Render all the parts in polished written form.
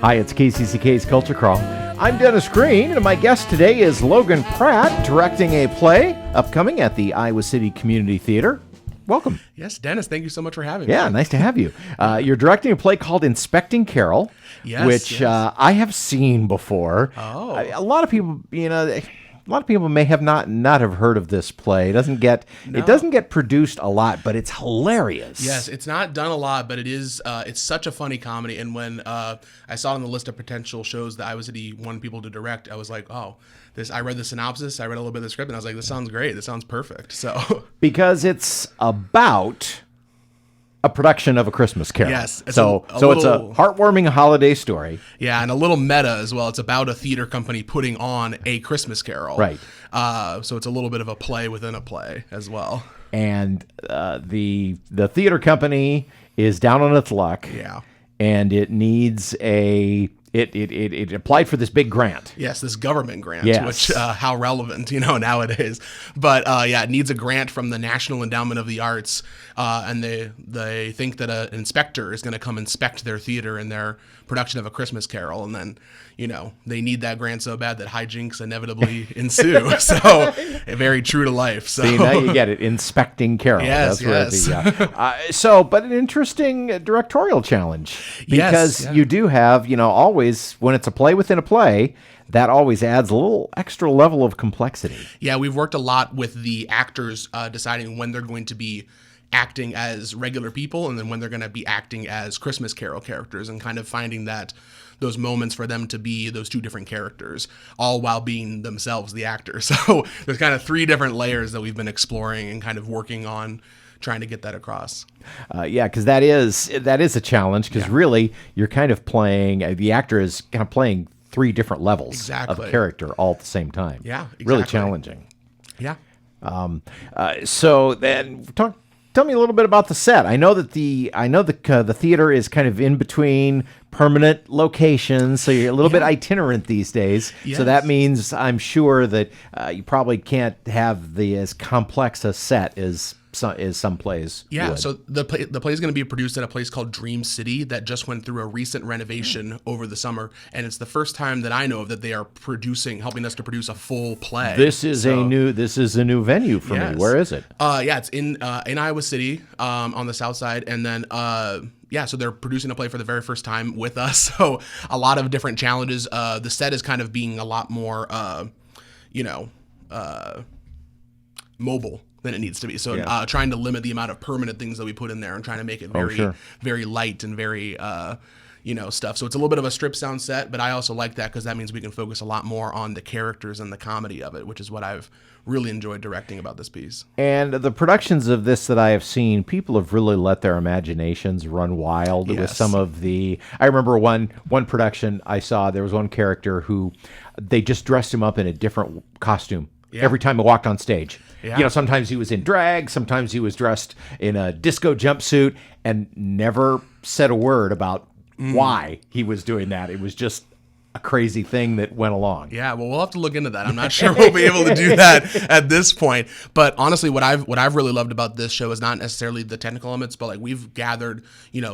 Hi, it's KCCK's Culture Crawl. I'm Dennis Green, and my guest today is Logan Pratt, directing a play upcoming at the Iowa City Community Theater. Welcome. Yes, Dennis, thank you so much for having me. Yeah, nice to have you. You're directing a play called Inspecting Carol, which I have seen before. Oh. A lot of people, a lot of people may have not have heard of this play. It doesn't get produced a lot, but it's hilarious. Yes, it's not done a lot, but it is. It's such a funny comedy. And when I saw it on the list of potential shows that Iowa City wanted people to direct, I was like, oh, this. I read the synopsis, I read a little bit of the script, and I was like, this sounds great. This sounds perfect. So because it's about a production of A Christmas Carol. Yes. It's a heartwarming holiday story. Yeah, and a little meta as well. It's about a theater company putting on A Christmas Carol. Right. So it's a little bit of a play within a play as well. And the theater company is down on its luck. Yeah. And it needs it applied for this big grant. Yes, this government grant, yes. Which how relevant, nowadays. But it needs a grant from the National Endowment of the Arts, and they think that an inspector is going to come inspect their theater and their production of A Christmas Carol, and then they need that grant so bad that hijinks inevitably ensue. So very true to life. So see, now you get it, Inspecting Carol. Yes, but an interesting directorial challenge because you do have always when it's a play within a play, that always adds a little extra level of complexity. Yeah, we've worked a lot with the actors deciding when they're going to be acting as regular people and then when they're going to be acting as Christmas Carol characters, and kind of finding those moments for them to be those two different characters, all while being themselves the actors. So there's kind of three different layers that we've been exploring and kind of working on trying to get that across. Because that is a challenge, because really you're kind of playing, the actor is kind of playing three different levels of character all at the same time. Yeah, exactly. Really challenging. Yeah. So then tell me a little bit about the set. I know that the theater is kind of in between permanent locations, so you're a little bit itinerant these days. Yes. So that means I'm sure that you probably can't have as complex a set as some plays. Yeah, would. so the play is going to be produced at a place called Dream City that just went through a recent renovation over the summer, and it's the first time that I know of that they are helping us to produce a full play. This is a new venue for me. Where is it? It's in Iowa City, on the south side, and then so they're producing a play for the very first time with us. So a lot of different challenges. The set is kind of being a lot more, mobile than it needs to be. So trying to limit the amount of permanent things that we put in there and trying to make it very light and very, stuff. So it's a little bit of a stripped sound set, but I also like that because that means we can focus a lot more on the characters and the comedy of it, which is what I've really enjoyed directing about this piece. And the productions of this that I have seen, people have really let their imaginations run wild with some of the... I remember one production I saw, there was one character who they just dressed him up in a different costume every time he walked on stage. Yeah. Sometimes he was in drag, sometimes he was dressed in a disco jumpsuit, and never said a word about why he was doing that. It was just a crazy thing that went along. Yeah, well, we'll have to look into that. I'm not sure we'll be able to do that at this point. But honestly, what I've really loved about this show is not necessarily the technical elements, but like we've gathered,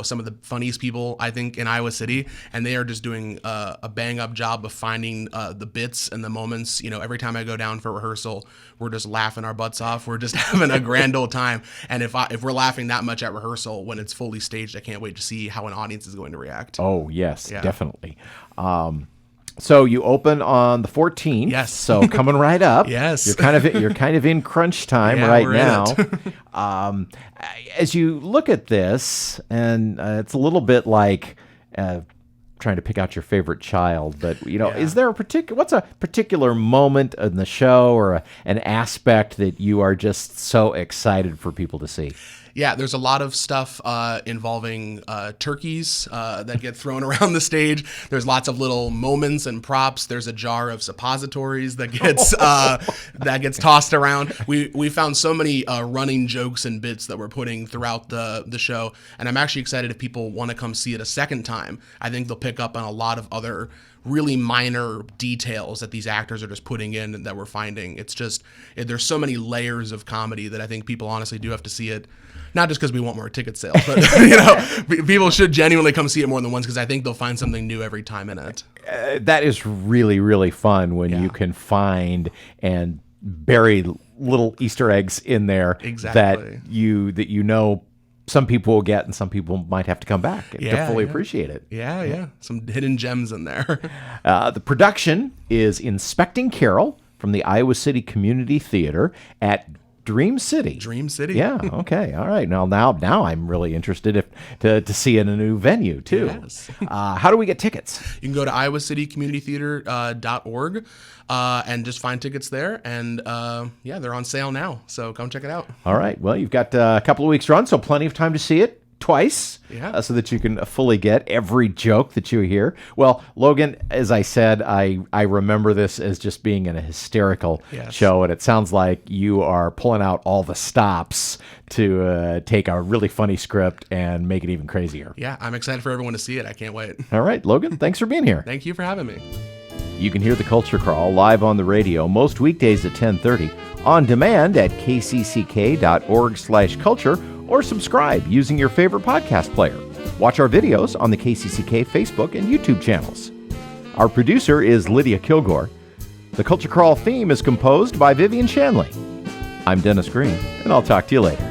some of the funniest people I think in Iowa City, and they are just doing a bang up job of finding the bits and the moments. Every time I go down for rehearsal, we're just laughing our butts off. We're just having a grand old time. And if we're laughing that much at rehearsal, when it's fully staged, I can't wait to see how an audience is going to react. Oh yes, definitely. So you open on the 14th. Yes. So coming right up. Yes. You're kind of in crunch time right now. As you look at this, and it's a little bit like trying to pick out your favorite child, but is there what's a particular moment in the show or an aspect that you are just so excited for people to see? Yeah, there's a lot of stuff involving turkeys that get thrown around the stage. There's lots of little moments and props. There's a jar of suppositories that gets tossed around. We found so many running jokes and bits that we're putting throughout the show, and I'm actually excited if people want to come see it a second time. I think they'll pick up on a lot of other really minor details that these actors are just putting in and that we're finding. It's just, there's so many layers of comedy that I think people honestly do have to see it. Not just because we want more ticket sales, but people should genuinely come see it more than once because I think they'll find something new every time in it. That is really, really fun when you can find and bury little Easter eggs in there that you know some people will get and some people might have to come back to fully appreciate it. Yeah. Some hidden gems in there. The production is Inspecting Carol from the Iowa City Community Theater at Dream City. Dream City. Yeah. Okay. All right. Now I'm really interested to see it in a new venue too. Yes. How do we get tickets? You can go to iowacity.communitytheater.org and just find tickets there. And they're on sale now. So come check it out. All right. Well, you've got a couple of weeks run, so plenty of time to see it twice so that you can fully get every joke that you hear. Well, Logan, as I said, I remember this as just being a hysterical show, and it sounds like you are pulling out all the stops to take a really funny script and make it even crazier. Yeah, I'm excited for everyone to see it. I can't wait. All right, Logan, thanks for being here. Thank you for having me. You can hear The Culture Crawl live on the radio most weekdays at 10:30, on demand at kcck.org/culture, or subscribe using your favorite podcast player. Watch our videos on the KCCK Facebook and YouTube channels. Our producer is Lydia Kilgore. The Culture Crawl theme is composed by Vivian Shanley. I'm Dennis Green, and I'll talk to you later.